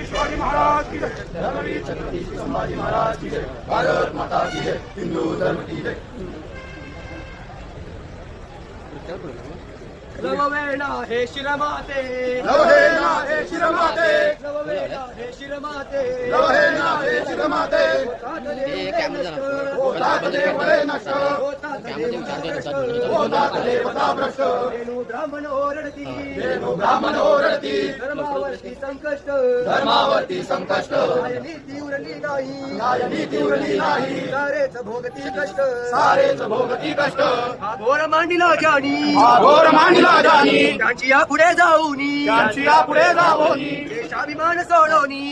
शिवाजी महाराज की जय, धर्मवीर छत्रपति संभाजी महाराज की जय, भारत माता की जय, हिंदू धर्म की जय। नववेणा हे शिरमाते, नवहेना हे शिरमाते, नववेणा हे शिरमाते, नवहेना हे शिरमाते, होतात देवळे नष्ट, होतात देवता भ्रष्ट, रेणू ब्राह्मण ओरडती, रेणू ब्राह्मण ओरडती, धर्मावरती संकष्ट, धर्मावरती संकष्ट, नीती उरली नाही, न्याय नीती उरली नाही, सारेच भोगती कष्ट, सारेच भोगती कष्ट, हा घोर मांडिला ज्यानी, हा घोर मांडला जानी, त्यांची या पुढे जाऊनी, त्यांची या पुढे जावोनी, देशाभिमान सोडवणी.